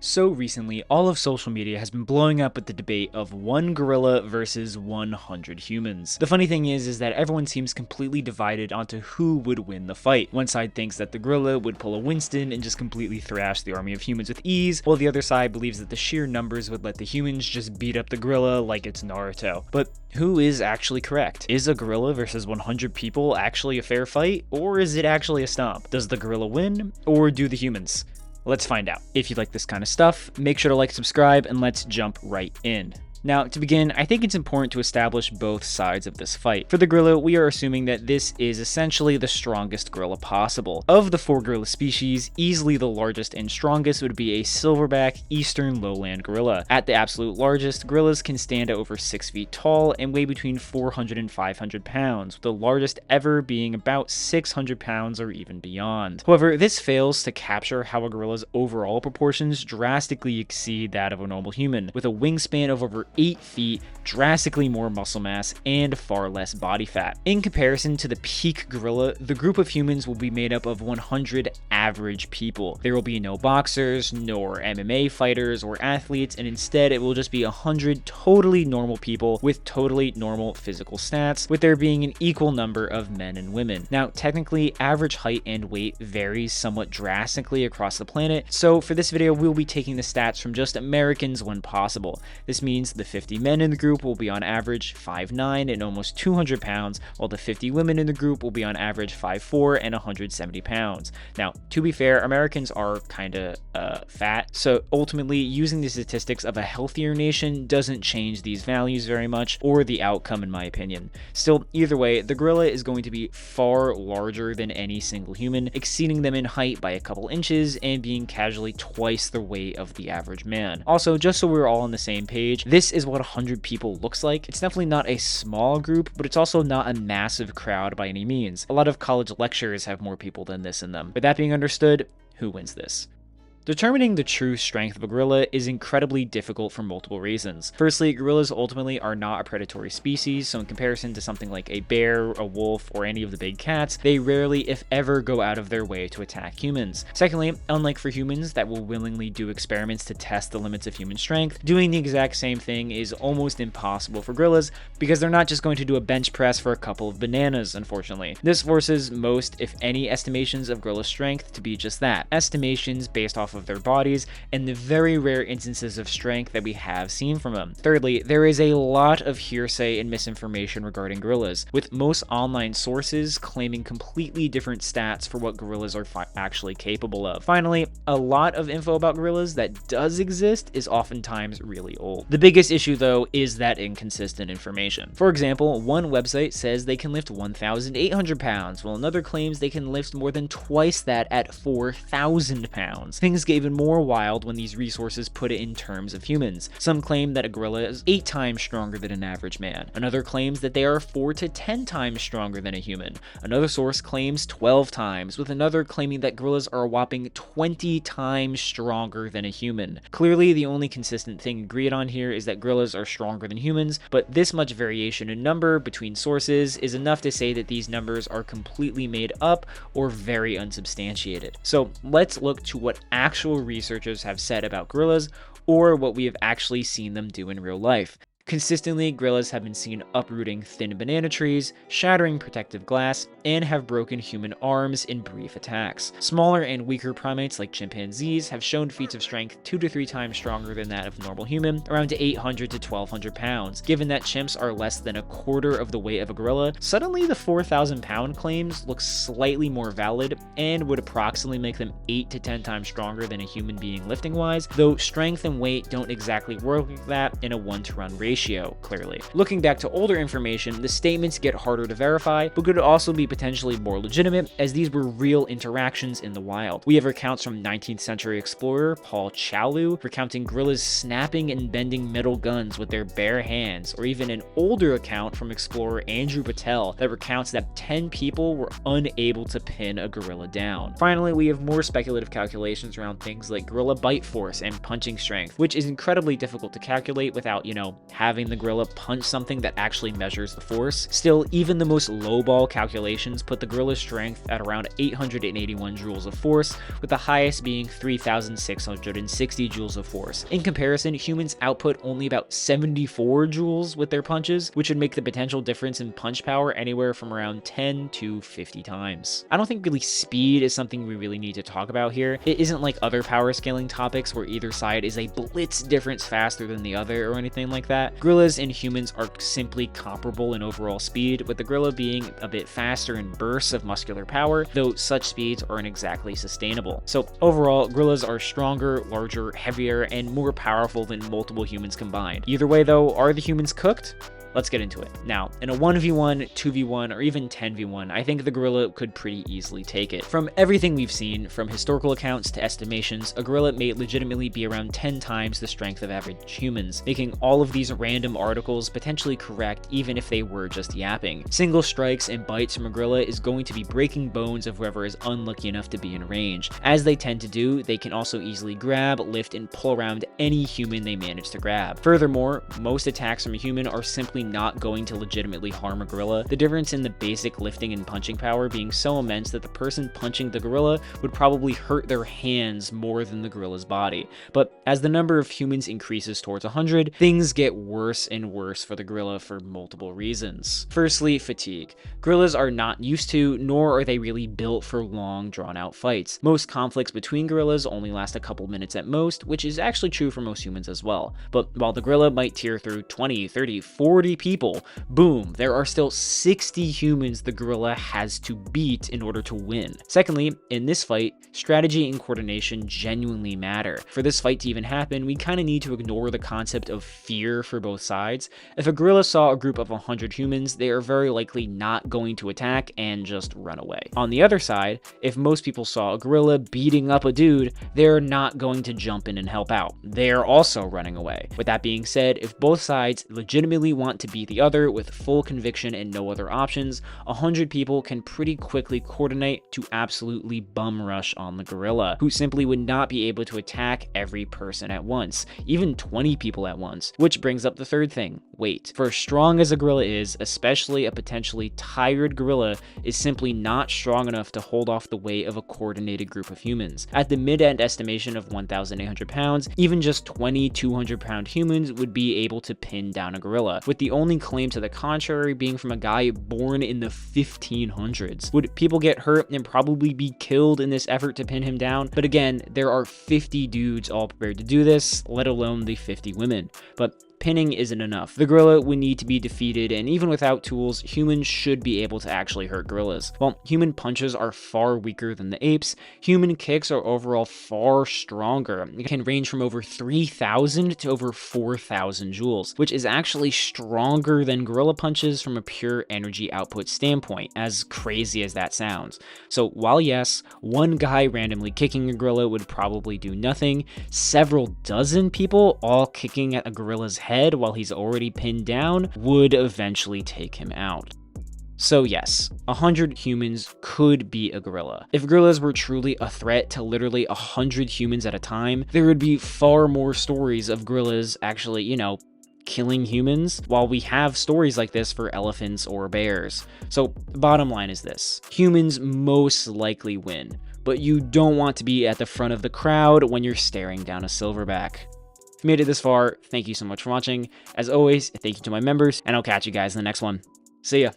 So recently, all of social media has been blowing up with the debate of one gorilla versus 100 humans. The funny thing is that everyone seems completely divided onto who would win the fight. One side thinks that the gorilla would pull a Winston and just completely thrash the army of humans with ease, while the other side believes that the sheer numbers would let the humans just beat up the gorilla like it's Naruto. But who is actually correct? Is a gorilla versus 100 people actually a fair fight, or is it actually a stomp? Does the gorilla win, or do the humans? Let's find out. If you like this kind of stuff, make sure to like, subscribe, and let's jump right in. Now, to begin, I think it's important to establish both sides of this fight. For the gorilla, we are assuming that this is essentially the strongest gorilla possible. Of the 4 gorilla species, easily the largest and strongest would be a silverback eastern lowland gorilla. At the absolute largest, gorillas can stand at over 6 feet tall and weigh between 400 and 500 pounds, with the largest ever being about 600 pounds or even beyond. However, this fails to capture how a gorilla's overall proportions drastically exceed that of a normal human, with a wingspan of over 8 feet, drastically more muscle mass, and far less body fat. In comparison to the peak gorilla, the group of humans will be made up of 100 average people. There will be no boxers, nor MMA fighters or athletes, and instead it will just be 100 totally normal people with totally normal physical stats, with there being an equal number of men and women. Now, technically, average height and weight varies somewhat drastically across the planet, so for this video, we'll be taking the stats from just Americans when possible. This means the 50 men in the group will be on average 5'9" and almost 200 pounds, while the 50 women in the group will be on average 5'4" and 170 pounds. Now, to be fair, Americans are kinda fat, so ultimately using the statistics of a healthier nation doesn't change these values very much, or the outcome in my opinion. Still, either way, the gorilla is going to be far larger than any single human, exceeding them in height by a couple inches and being casually twice the weight of the average man. Also, just so we're all on the same page, this is what 100 people looks like. It's definitely not a small group, but it's also not a massive crowd by any means. A lot of college lectures have more people than this in them. With that being understood, who wins this? Determining the true strength of a gorilla is incredibly difficult for multiple reasons. Firstly, gorillas ultimately are not a predatory species, so in comparison to something like a bear, a wolf, or any of the big cats, they rarely, if ever, go out of their way to attack humans. Secondly, unlike for humans that will willingly do experiments to test the limits of human strength, doing the exact same thing is almost impossible for gorillas because they're not just going to do a bench press for a couple of bananas, unfortunately. This forces most, if any, estimations of gorilla strength to be just that, estimations based off of their bodies and the very rare instances of strength that we have seen from them. Thirdly, there is a lot of hearsay and misinformation regarding gorillas, with most online sources claiming completely different stats for what gorillas are actually capable of. Finally, a lot of info about gorillas that does exist is oftentimes really old. The biggest issue though is that inconsistent information. For example, one website says they can lift 1,800 pounds, while another claims they can lift more than twice that at 4,000 pounds. Things get even more wild when these resources put it in terms of humans. Some claim that a gorilla is 8 times stronger than an average man. Another claims that they are 4 to 10 times stronger than a human. Another source claims 12 times, with another claiming that gorillas are a whopping 20 times stronger than a human. Clearly, the only consistent thing agreed on here is that gorillas are stronger than humans, but this much variation in number between sources is enough to say that these numbers are completely made up or very unsubstantiated. So let's look to what actual researchers have said about gorillas, or what we have actually seen them do in real life. Consistently, gorillas have been seen uprooting thin banana trees, shattering protective glass, and have broken human arms in brief attacks. Smaller and weaker primates like chimpanzees have shown feats of strength 2 to 3 times stronger than that of a normal human, around 800 to 1,200 pounds. Given that chimps are less than a quarter of the weight of a gorilla, suddenly the 4,000 pound claims look slightly more valid and would approximately make them 8 to 10 times stronger than a human being lifting wise, though strength and weight don't exactly work like that in a 1-to-1 ratio. Clearly. Looking back to older information, the statements get harder to verify, but could also be potentially more legitimate, as these were real interactions in the wild. We have accounts from 19th century explorer Paul Chalu recounting gorillas snapping and bending metal guns with their bare hands, or even an older account from explorer Andrew Patel that recounts that 10 people were unable to pin a gorilla down. Finally, we have more speculative calculations around things like gorilla bite force and punching strength, which is incredibly difficult to calculate without, having the gorilla punch something that actually measures the force. Still, even the most lowball calculations put the gorilla's strength at around 881 joules of force, with the highest being 3,660 joules of force. In comparison, humans output only about 74 joules with their punches, which would make the potential difference in punch power anywhere from around 10 to 50 times. I don't think really speed is something we really need to talk about here. It isn't like other power scaling topics where either side is a blitz difference faster than the other or anything like that. Gorillas and humans are simply comparable in overall speed, with the gorilla being a bit faster in bursts of muscular power, though such speeds aren't exactly sustainable. So overall, gorillas are stronger, larger, heavier, and more powerful than multiple humans combined. Either way though, are the humans cooked? Let's get into it. Now, in a 1v1, 2v1, or even 10v1, I think the gorilla could pretty easily take it. From everything we've seen, from historical accounts to estimations, a gorilla may legitimately be around 10 times the strength of average humans, making all of these random articles potentially correct even if they were just yapping. Single strikes and bites from a gorilla is going to be breaking bones of whoever is unlucky enough to be in range. As they tend to do, they can also easily grab, lift, and pull around any human they manage to grab. Furthermore, most attacks from a human are simply not going to legitimately harm a gorilla, the difference in the basic lifting and punching power being so immense that the person punching the gorilla would probably hurt their hands more than the gorilla's body. But as the number of humans increases towards 100, things get worse and worse for the gorilla for multiple reasons. Firstly, fatigue. Gorillas are not used to, nor are they really built for long, drawn-out fights. Most conflicts between gorillas only last a couple minutes at most, which is actually true for most humans as well. But while the gorilla might tear through 20, 30, 40 people, boom, there are still 60 humans the gorilla has to beat in order to win. Secondly, in this fight, strategy and coordination genuinely matter. For this fight to even happen, we kind of need to ignore the concept of fear for both sides. If a gorilla saw a group of 100 humans, they are very likely not going to attack and just run away. On the other side, if most people saw a gorilla beating up a dude, they're not going to jump in and help out. They're also running away. With that being said, if both sides legitimately want to beat the other with full conviction and no other options, 100 people can pretty quickly coordinate to absolutely bum rush on the gorilla, who simply would not be able to attack every person at once, even 20 people at once. Which brings up the third thing, weight. For as strong as a gorilla is, especially a potentially tired gorilla is simply not strong enough to hold off the weight of a coordinated group of humans. At the mid-end estimation of 1,800 pounds, even just 20 200-pound humans would be able to pin down a gorilla, with the only claim to the contrary being from a guy born in the 1500s. Would people get hurt and probably be killed in this effort to pin him down? But again, there are 50 dudes all prepared to do this, let alone the 50 women. But pinning isn't enough. The gorilla would need to be defeated, and even without tools, humans should be able to actually hurt gorillas. While human punches are far weaker than the apes, human kicks are overall far stronger. It can range from over 3,000 to over 4,000 joules, which is actually stronger than gorilla punches from a pure energy output standpoint, as crazy as that sounds. So while yes, one guy randomly kicking a gorilla would probably do nothing, several dozen people all kicking at a gorilla's head while he's already pinned down would eventually take him out. So yes, 100 humans could beat a gorilla. If gorillas were truly a threat to literally 100 humans at a time, there would be far more stories of gorillas actually, killing humans, while we have stories like this for elephants or bears. So bottom line is this, humans most likely win, but you don't want to be at the front of the crowd when you're staring down a silverback. If you made it this far, thank you so much for watching. As always, thank you to my members, and I'll catch you guys in the next one. See ya.